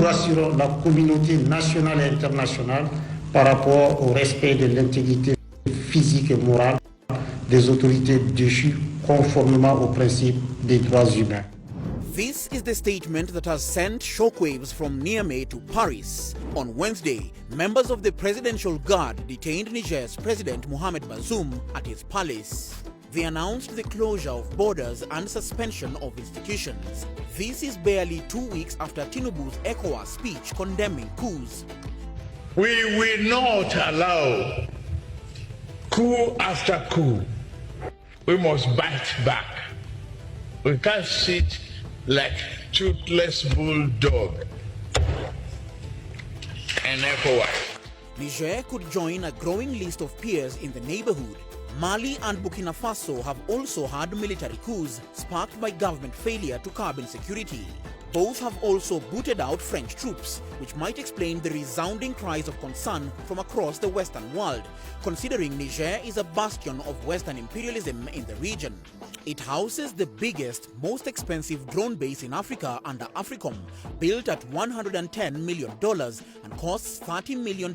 rassurons la communauté nationale et internationale par rapport au respect de l'intégrité physique et morale des autorités déchues conformément aux principes des droits humains. This is the statement that has sent shockwaves from Niamey to Paris. On Wednesday, members of the Presidential Guard detained Niger's President Mohamed Bazoum at his palace. They announced the closure of borders and suspension of institutions. This is barely 2 weeks after Tinubu's ECOWAS speech condemning coups. We will not allow coup after coup. We must bite back. We can't sit like toothless bulldog and ECOWAS. Niger could join a growing list of peers in the neighborhood. Mali and Burkina Faso have also had military coups sparked by government failure to curb insecurity. Both have also booted out French troops, which might explain the resounding cries of concern from across the Western world, considering Niger is a bastion of Western imperialism in the region. It houses the biggest, most expensive drone base in Africa under AFRICOM, built at $110 million and costs $30 million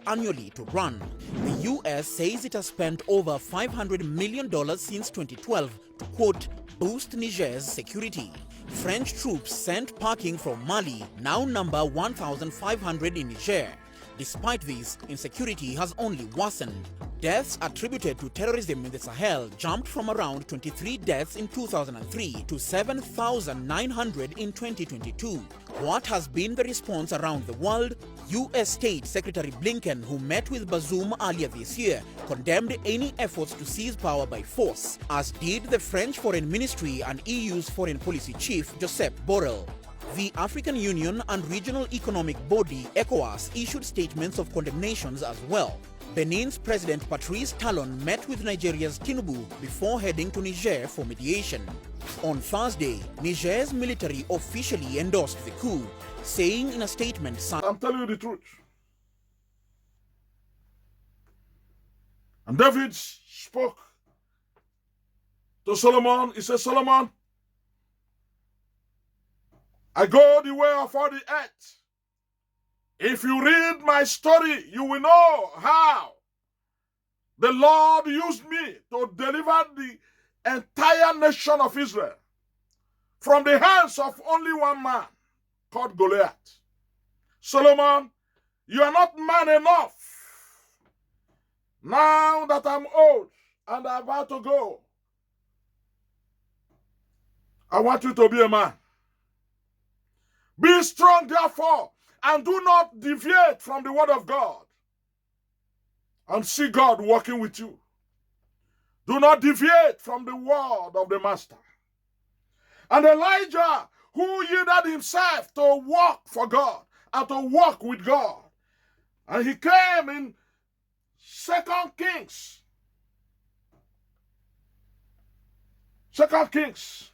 annually to run. The US says it has spent over $500 million since 2012 to, quote, boost Niger's security. French troops sent packing from Mali now number 1,500 in Niger. Despite this, insecurity has only worsened. Deaths attributed to terrorism in the Sahel jumped from around 23 deaths in 2003 to 7,900 in 2022. What has been the response around the world? U.S. State Secretary Blinken, who met with Bazoum earlier this year, condemned any efforts to seize power by force, as did the French Foreign Ministry and EU's Foreign Policy Chief, Josep Borrell. The African Union and Regional Economic Body, ECOWAS, issued statements of condemnations as well. Benin's President Patrice Talon met with Nigeria's Tinubu before heading to Niger for mediation. On Thursday, Niger's military officially endorsed the coup, saying in a statement, I'm telling you the truth. And David spoke to Solomon. He said, Solomon, I go the way of all the earth. If you read my story, you will know how the Lord used me to deliver the entire nation of Israel from the hands of only one man called Goliath. Solomon, you are not man enough. Now that I'm old and I'm about to go, I want you to be a man. Be strong, therefore, and do not deviate from the word of God, and see God working with you. Do not deviate from the word of the Master. And Elijah, who yielded himself to work for God and to work with God, and he came in 2 Kings. 2 Kings,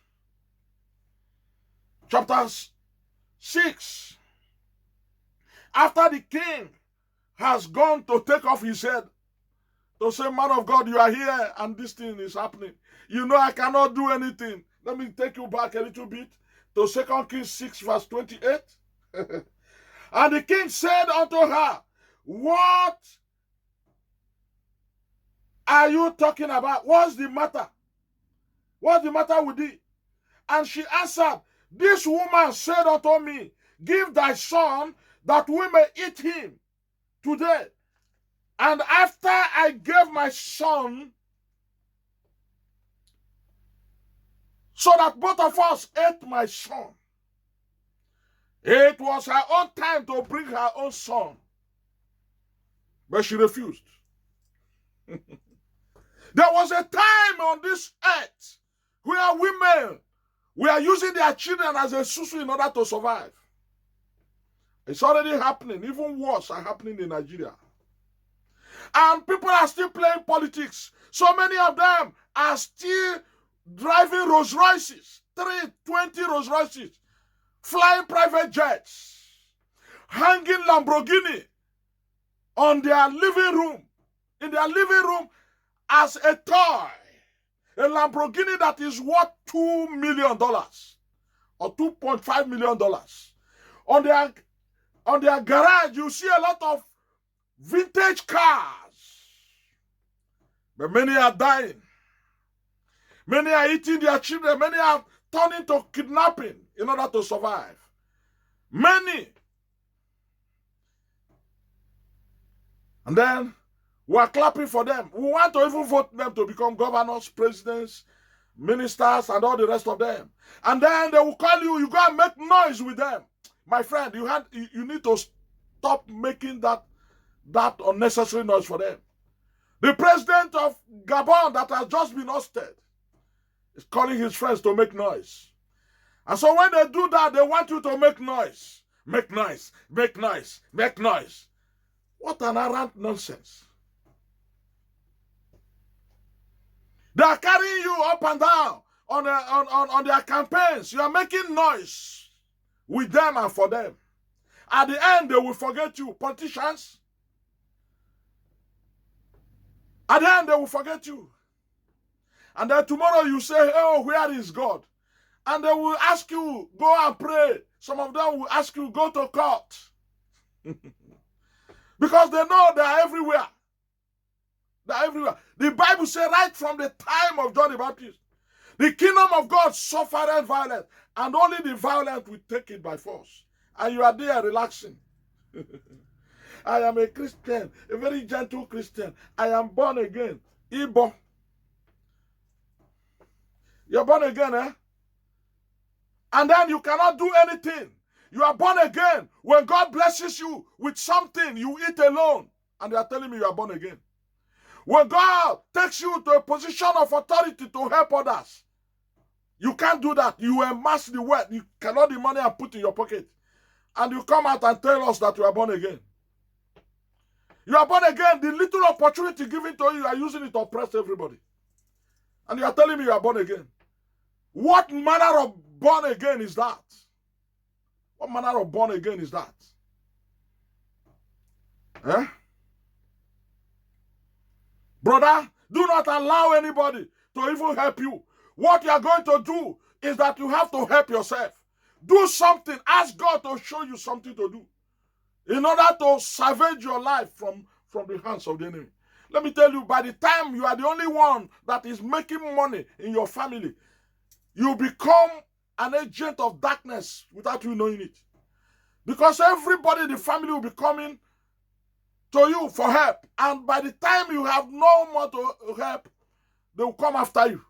chapter 6. After the king has gone to take off his head, to say, man of God, you are here and this thing is happening. You know I cannot do anything. Let me take you back a little bit to 2 Kings 6 verse 28. And the king said unto her, what are you talking about? What's the matter? What's the matter with thee? And she answered, this woman said unto me, give thy son that we may eat him today. And after I gave my son, so that both of us ate my son, it was her own time to bring her own son. But she refused. There was a time on this earth where women were using their children as a susu in order to survive. It's already happening. Even worse are happening in Nigeria. And people are still playing politics. So many of them are still driving Rolls Royces, 20 Rolls Royces, flying private jets, hanging Lamborghini on their living room, in their living room as a toy. A Lamborghini that is worth $2 million or $2.5 million on their on their garage, you see a lot of vintage cars. But many are dying. Many are eating their children. Many are turning to kidnapping in order to survive. Many. And then we are clapping for them. We want to even vote them to become governors, presidents, ministers, and all the rest of them. And then they will call you, you go and make noise with them. My friend, you need to stop making that unnecessary noise for them. The president of Gabon that has just been ousted is calling his friends to make noise. And so when they do that, they want you to make noise. Make noise, make noise, make noise. What an arrant nonsense. They are carrying you up and down on their campaigns. You are making noise with them and for them. At the end, they will forget you. Politicians, at the end, they will forget you. And then tomorrow you say, oh, where is God? And they will ask you, go and pray. Some of them will ask you, go to court. Because they know they are everywhere. They are everywhere. The Bible says right from the time of John the Baptist, the kingdom of God suffered violence, and only the violent will take it by force. And you are there relaxing. I am a Christian, a very gentle Christian. I am born again. Igbo. You're born again, eh? And then you cannot do anything. You are born again. When God blesses you with something, you eat alone. And they are telling me you are born again. When God takes you to a position of authority to help others, you can't do that. You amass the wealth. You cannot the money and put in your pocket. And you come out and tell us that you are born again. You are born again. The little opportunity given to you, you are using it to oppress everybody. And you are telling me you are born again. What manner of born again is that? What manner of born again is that? Eh? Brother, do not allow anybody to even help you. What you are going to do is that you have to help yourself. Do something. Ask God to show you something to do in order to salvage your life from the hands of the enemy. Let me tell you, by the time you are the only one that is making money in your family, you become an agent of darkness without you knowing it. Because everybody in the family will be coming to you for help. And by the time you have no more to help, they will come after you.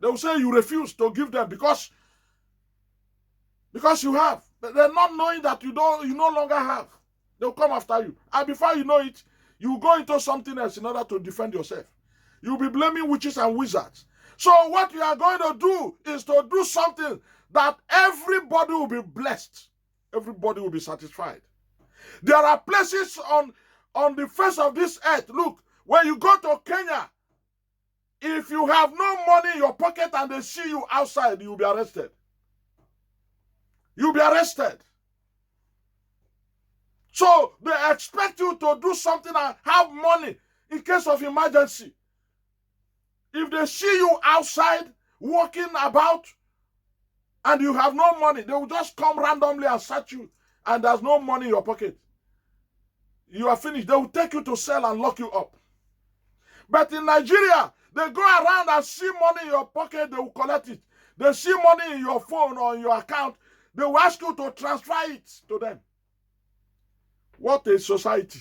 They will say you refuse to give them because you have. They're not knowing that you no longer have. They'll come after you. And before you know it, you go into something else in order to defend yourself. You'll be blaming witches and wizards. So what you are going to do is to do something that everybody will be blessed. Everybody will be satisfied. There are places on the face of this earth. Look, when you go to Kenya, if you have no money in your pocket and they see you outside, you'll be arrested. You'll be arrested. So they expect you to do something and have money in case of emergency. If they see you outside walking about and you have no money, they will just come randomly and search you and there's no money in your pocket. You are finished. They will take you to cell and lock you up. But in Nigeria, they go around and see money in your pocket, they will collect it. They see money in your phone or in your account, they will ask you to transfer it to them. What a society.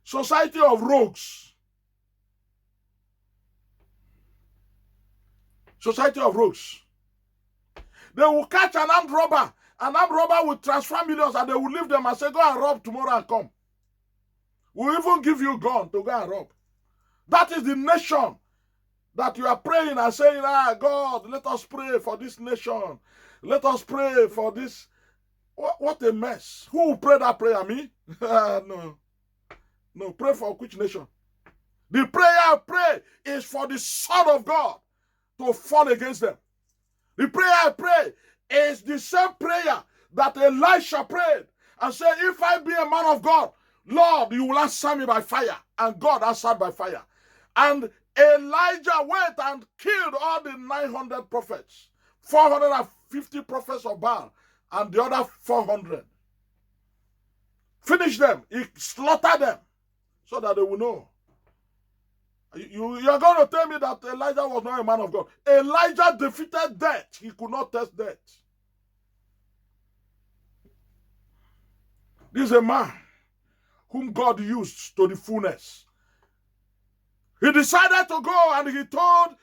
Society of rogues. Society of rogues. They will catch an armed robber. An armed robber will transfer millions and they will leave them and say, go and rob tomorrow and come. We'll even give you a gun to go and rob. That is the nation that you are praying and saying, God, let us pray for this nation. Let us pray for this. What a mess. Who will pray that prayer? Me? No. No, pray for which nation? The prayer I pray is for the Son of God to fall against them. The prayer I pray is the same prayer that Elisha prayed and said, if I be a man of God, Lord, you will answer me by fire. And God answered by fire. And Elijah went and killed all the 900 prophets, 450 prophets of Baal, and the other 400. Finish them. He slaughtered them so that they will know. You're going to tell me that Elijah was not a man of God. Elijah defeated death. He could not test death. This is a man whom God used to the fullness. He decided to go and he told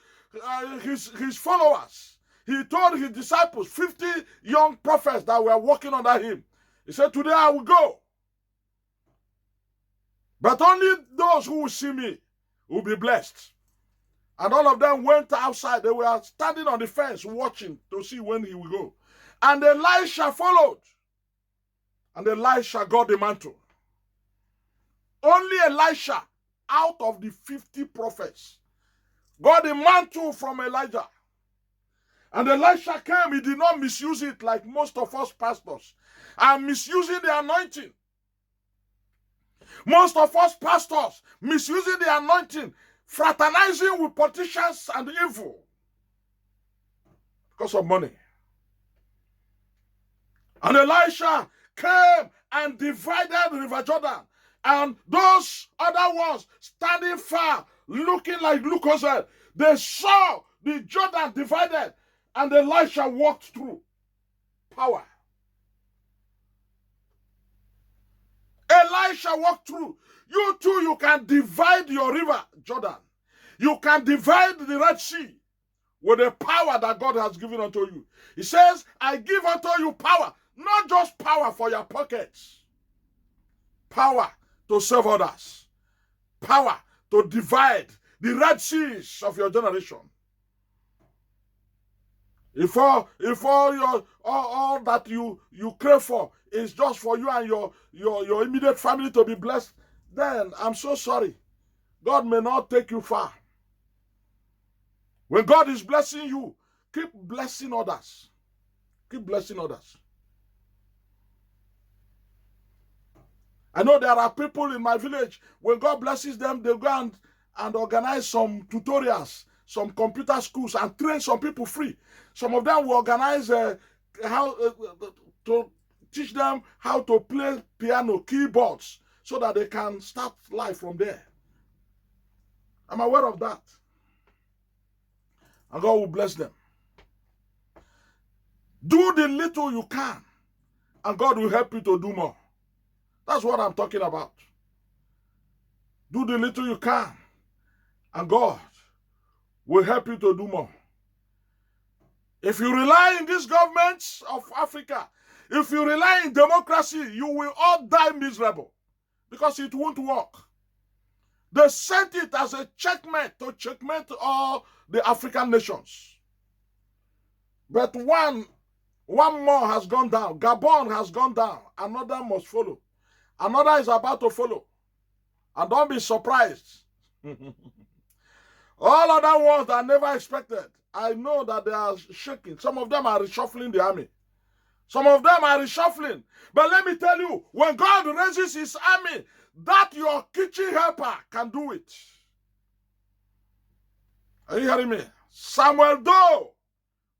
his followers, he told his disciples, 50 young prophets that were working under him. He said, today I will go. But only those who will see me will be blessed. And all of them went outside. They were standing on the fence watching to see when he will go. And Elisha followed. And Elisha got the mantle. Only Elisha, out of the 50 prophets, got the mantle from Elijah. And Elisha came. He did not misuse it like most of us pastors are misusing the anointing. Most of us pastors misusing the anointing, fraternizing with politicians and evil because of money. And Elisha came and divided the River Jordan. And those other ones standing far, looking like Lucozade, they saw the Jordan divided, and Elisha walked through. Power. Elisha walked through. You too, you can divide your river, Jordan. You can divide the Red Sea with the power that God has given unto you. He says, I give unto you power, not just power for your pockets. Power to serve others. Power to divide the Red Seas of your generation. If all that you crave for is just for you and your immediate family to be blessed, then I'm so sorry. God may not take you far. When God is blessing you, keep blessing others. Keep blessing others. I know there are people in my village, when God blesses them, they go and organize some tutorials, some computer schools, and train some people free. Some of them will organize how to teach them how to play piano, keyboards, so that they can start life from there. I'm aware of that. And God will bless them. Do the little you can, and God will help you to do more. That's what I'm talking about. Do the little you can, and God will help you to do more. If you rely in these governments of Africa, if you rely in democracy, you will all die miserable because it won't work. They sent it as a checkmate to checkmate all the African nations. But one more has gone down. Gabon has gone down. Another must follow. Another is about to follow. And don't be surprised. All other ones that I never expected, I know that they are shaking. Some of them are reshuffling the army. Some of them are reshuffling. But let me tell you, when God raises his army, that your kitchen helper can do it. Are you hearing me? Samuel Doe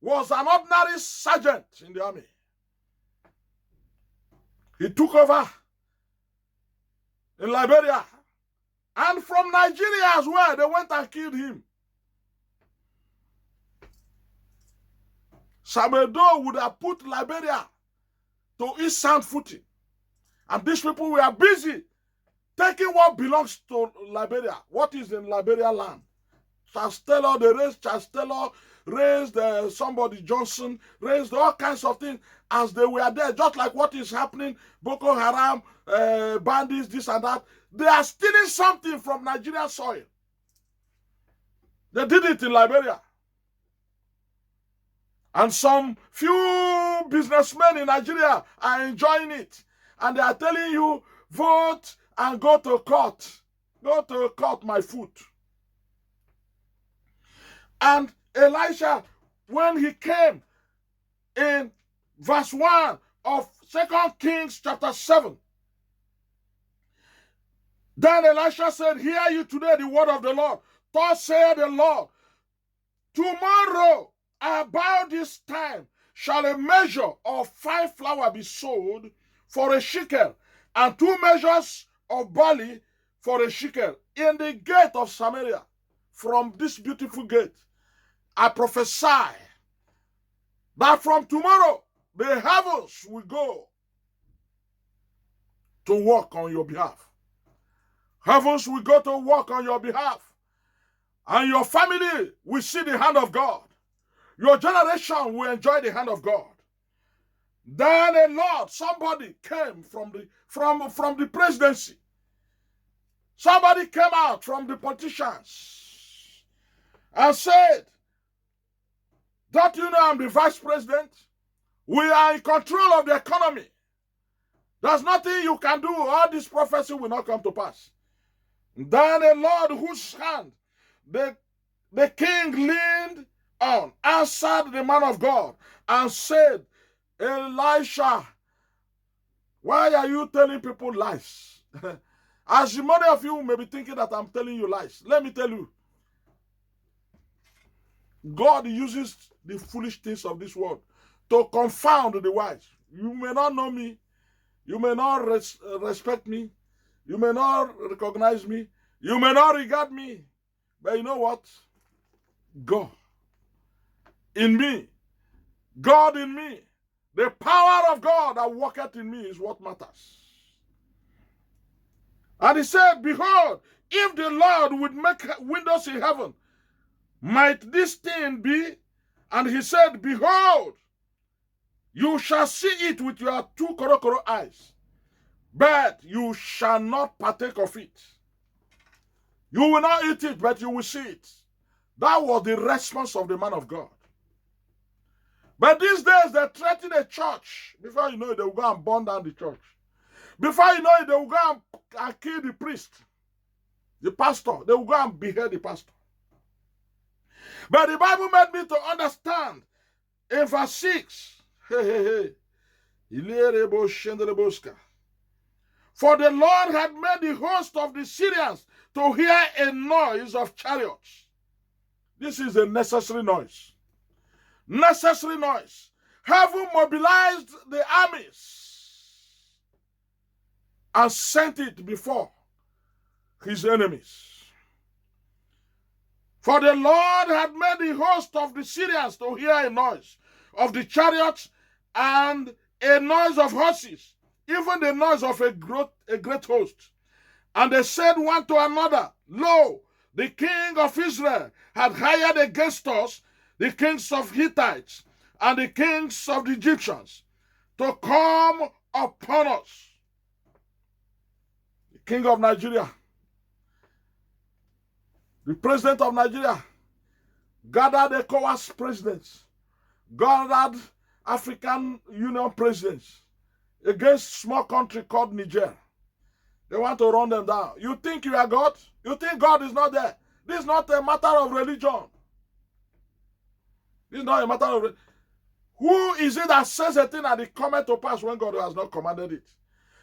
was an ordinary sergeant in the army. He took over in Liberia. And from Nigeria as well, they went and killed him. Samuel Doe would have put Liberia to its sound footing. And these people were busy taking what belongs to Liberia. What is in Liberia land? Charles Taylor, they raised Charles Taylor, raised somebody Johnson, raised all kinds of things as they were there. Just like what is happening, Boko Haram, bandits, this and that. They are stealing something from Nigerian soil. They did it in Liberia. And some few businessmen in Nigeria are enjoying it. And they are telling you, vote and go to court. Go to court, my foot. And Elisha, when he came in verse 1 of 2 Kings chapter 7, then Elisha said, hear you today the word of the Lord. Thus saith the Lord, tomorrow about this time shall a measure of fine flour be sold for a shekel, and 2 measures of barley for a shekel in the gate of Samaria. From this beautiful gate, I prophesy that from tomorrow, the heavens will go to work on your behalf. Heavens will go to work on your behalf. And your family will see the hand of God. Your generation will enjoy the hand of God. Then a Lord, somebody came from the presidency. Somebody came out from the politicians and said, don't you know I'm the vice president? We are in control of the economy. There's nothing you can do. All this prophecy will not come to pass. Then a Lord whose hand the king leaned on answered the man of God and said, Elisha, why are you telling people lies? As many of you may be thinking that I'm telling you lies, let me tell you, God uses the foolish things of this world to confound the wise. You may not know me, you may not respect me, you may not recognize me, you may not regard me, but you know what? God in me, God in me, the power of God that worketh in me is what matters. And he said, behold, if the Lord would make windows in heaven, might this thing be? And he said, behold, you shall see it with your 2 korokoro eyes, but you shall not partake of it. You will not eat it, but you will see it. That was the response of the man of God. But these days, they threaten a church. Before you know it, they will go and burn down the church. Before you know it, they will go and kill the priest, the pastor. They will go and behead the pastor. But the Bible made me to understand in verse 6. For the Lord had made the host of the Syrians to hear a noise of chariots. This is a necessary noise. Necessary noise. Heaven mobilized the armies and sent it before his enemies. For the Lord had made the host of the Syrians to hear a noise of the chariots and a noise of horses, even the noise of a great host. And they said one to another, lo, the king of Israel had hired against us the kings of Hittites and the kings of the Egyptians to come upon us. The king of Nigeria, the president of Nigeria, gathered ECOWAS presidents, gathered African Union presidents against small country called Niger. They want to run them down. You think you are God? You think God is not there? This is not a matter of religion. This is not a matter of religion. Who is it that says a thing and it cometh to pass when God has not commanded it?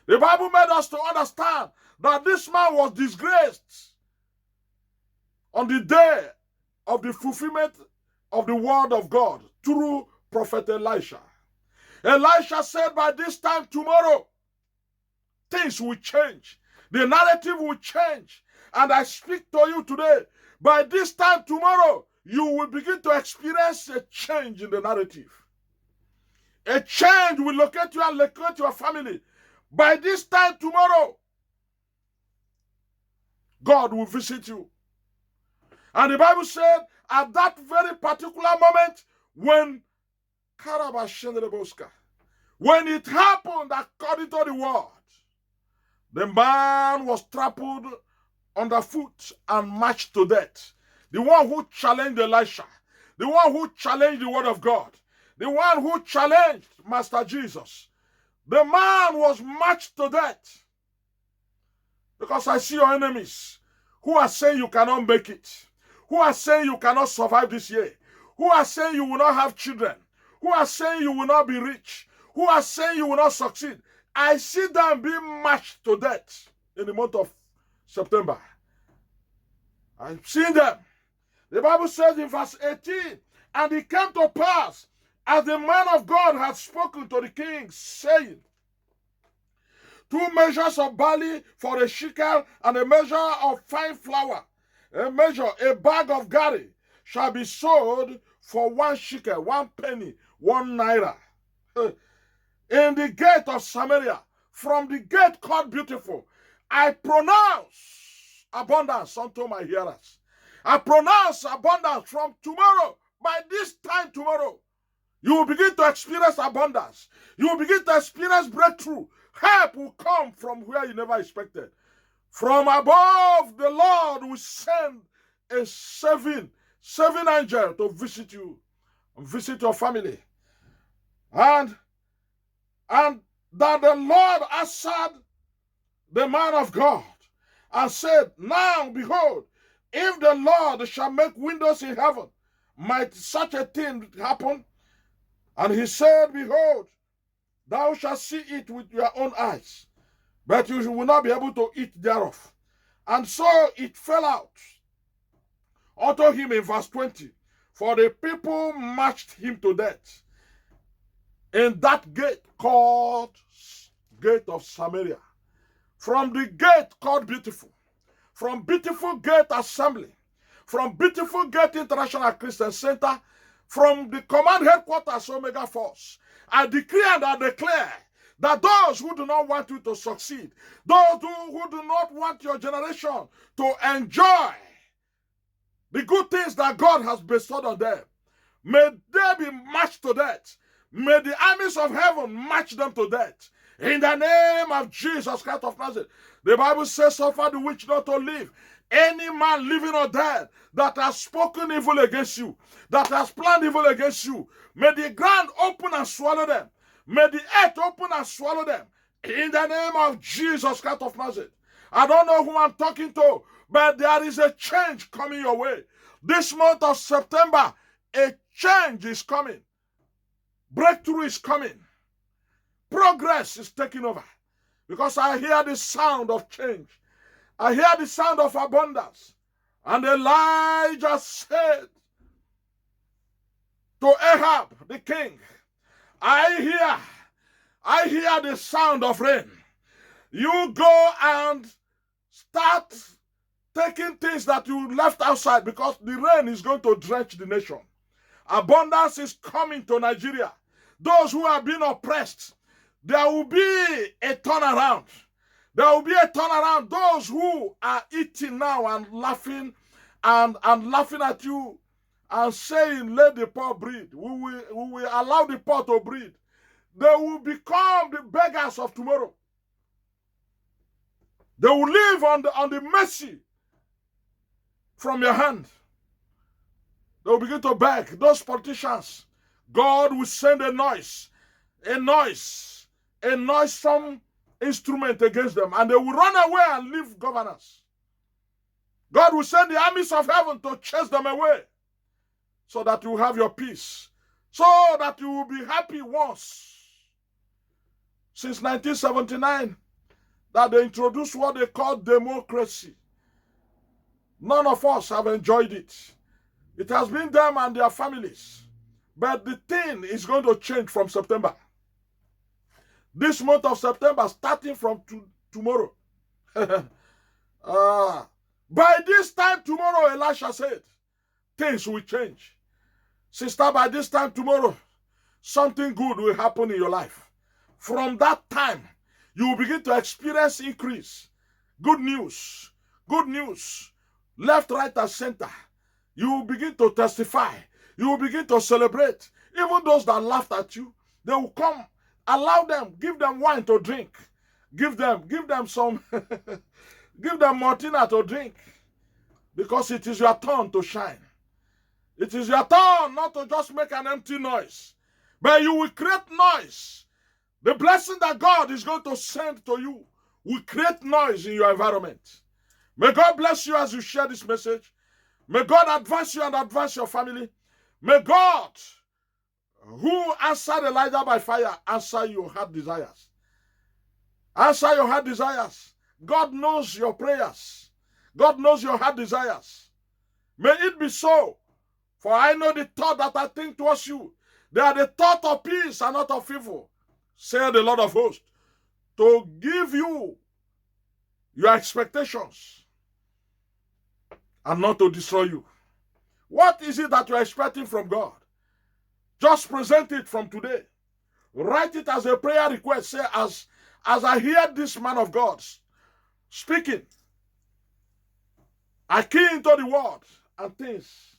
The Bible made us to understand that this man was disgraced on the day of the fulfillment of the word of God through prophet Elisha. Elisha said, by this time tomorrow, things will change. The narrative will change. And I speak to you today, by this time tomorrow, you will begin to experience a change in the narrative. A change will locate you and locate your family. By this time tomorrow, God will visit you. And the Bible said, at that very particular moment, when it happened according to the word, the man was trampled underfoot and marched to death. The one who challenged Elisha, the one who challenged the word of God, the one who challenged Master Jesus, the man was marched to death. Because I see your enemies who are saying you cannot make it, who are saying you cannot survive this year, who are saying you will not have children, who are saying you will not be rich, who are saying you will not succeed. I see them being marched to death in the month of September. I've seen them. The Bible says in verse 18, and it came to pass as the man of God had spoken to the king, saying, 2 measures of barley for a shekel, and a measure of fine flour, a bag of gari, shall be sold for 1 shekel, 1 penny, 1 naira. In the gate of Samaria, from the gate called Beautiful, I pronounce abundance unto my hearers. I pronounce abundance from tomorrow. By this time tomorrow, you will begin to experience abundance. You will begin to experience breakthrough. Help will come from where you never expected. From above, the Lord will send a saving angel to visit you and visit your family. And that the Lord answered the man of God and said, now behold, if the Lord shall make windows in heaven, might such a thing happen? And he said, behold, thou shalt see it with your own eyes, but you will not be able to eat thereof. And so it fell out unto him in verse 20, for the people marched him to death in that gate called Gate of Samaria. From the gate called Beautiful, from Beautiful Gate Assembly, from Beautiful Gate International Christian Center, from the command headquarters Omega Force, I decree and I declare that those who do not want you to succeed, those who do not want your generation to enjoy the good things that God has bestowed on them, may they be marched to death. May the armies of heaven march them to death. In the name of Jesus Christ of Nazareth. The Bible says, suffer the witch not to live. Any man living or dead that has spoken evil against you, that has planned evil against you, may the ground open and swallow them. May the earth open and swallow them. In the name of Jesus Christ of Nazareth. I don't know who I'm talking to, but there is a change coming your way. This month of September, a change is coming. Breakthrough is coming. Progress is taking over. Because I hear the sound of change. I hear the sound of abundance. And Elijah said to Ahab, the king, I hear the sound of rain. You go and start taking things that you left outside, because the rain is going to drench the nation. Abundance is coming to Nigeria. Those who have been oppressed, there will be a turnaround. There will be a turnaround. Those who are eating now and laughing laughing at you and saying, let the poor breed. We will allow the poor to breed. They will become the beggars of tomorrow. They will live on the mercy from your hand. They will begin to beg. Those politicians, God will send a noisome instrument against them, and they will run away and leave governors. God will send the armies of heaven to chase them away, so that you have your peace, so that you will be happy once. Since 1979, that they introduced what they call democracy. None of us have enjoyed it. It has been them and their families. But the thing is going to change from September. This month of September, starting from tomorrow. By this time tomorrow, Elisha said, things will change. Sister, by this time tomorrow, something good will happen in your life. From that time, you will begin to experience increase. Good news. Good news. Left, right, and center. You will begin to testify. You will begin to celebrate. Even those that laughed at you, they will come. Allow them. Give them wine to drink. Give them some. Give them Martina to drink. Because it is your turn to shine. It is your turn not to just make an empty noise. But you will create noise. The blessing that God is going to send to you will create noise in your environment. May God bless you as you share this message. May God advance you and advance your family. May God, who answered Elijah by fire, answer your heart desires. Answer your heart desires. God knows your prayers. God knows your heart desires. May it be so. For I know the thought that I think towards you, They are the thought of peace and not of evil, said the Lord of hosts, to give you your expectations and not to destroy you. What is it that you are expecting from God? Just present it from today. Write it as a prayer request. Say, as I hear this man of God speaking, I key into the word and things.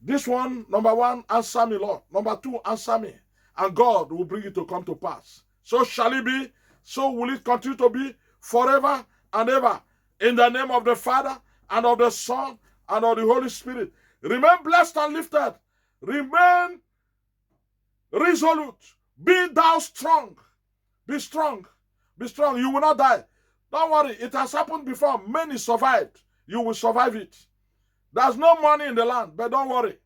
This one, number one, answer me, Lord. Number two, answer me. And God will bring it to come to pass. So shall it be. So will it continue to be forever and ever. In the name of the Father and of the Son and of the Holy Spirit. Remain blessed and lifted. Remain resolute. Be thou strong. Be strong. Be strong. You will not die. Don't worry. It has happened before. Many survived. You will survive it. There's no money in the land, but don't worry.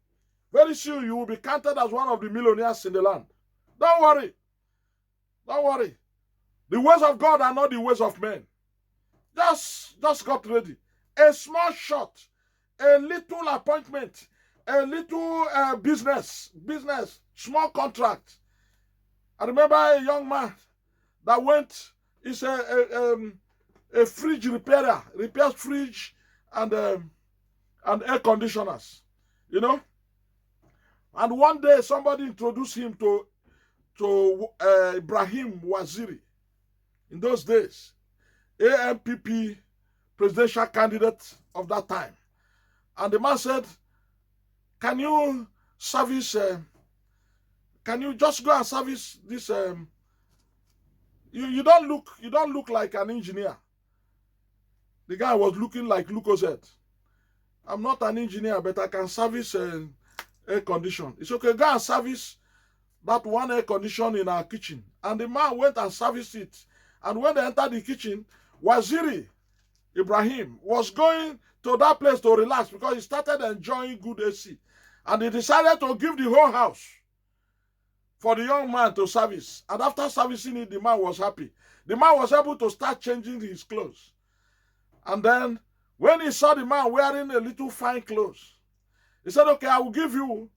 Very soon you will be counted as one of the millionaires in the land. Don't worry. Don't worry. The ways of God are not the ways of men. Just got ready. A small shot, a little appointment, a little business, small contract. I remember a young man that went, he's a fridge repairer, repairs fridge and air conditioners, you know. And one day somebody introduced him to Ibrahim Waziri. In those days, AMPP presidential candidate of that time. And the man said, can you service, can you just go and service this, you don't look like an engineer. The guy was looking like Lucozette. I'm not an engineer, but I can service air condition. It's okay, go and service that one air condition in our kitchen. And the man went and serviced it. And when they entered the kitchen, Waziri Ibrahim was going to that place to relax because he started enjoying good AC. And he decided to give the whole house for the young man to service. And after servicing it, the man was happy. The man was able to start changing his clothes. And then when he saw the man wearing a little fine clothes, he said, okay, I will give you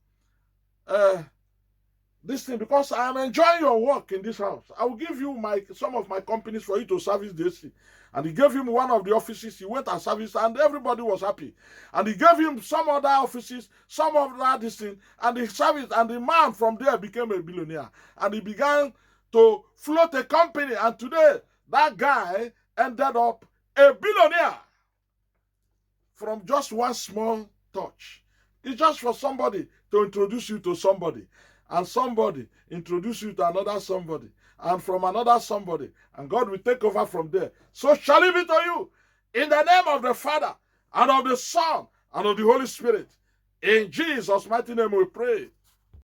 this thing because I am enjoying your work in this house. I will give you some of my companies for you to service this thing. And he gave him one of the offices. He went and serviced, and everybody was happy. And he gave him some other offices, some of that this thing, and he serviced. And the man from there became a billionaire. And he began to float a company. And today, that guy ended up a billionaire from just one small touch. It's just for somebody to introduce you to somebody. And somebody introduce you to another somebody. And from another somebody. And God will take over from there. So shall it be to you. In the name of the Father, and of the Son, and of the Holy Spirit. In Jesus' mighty name we pray.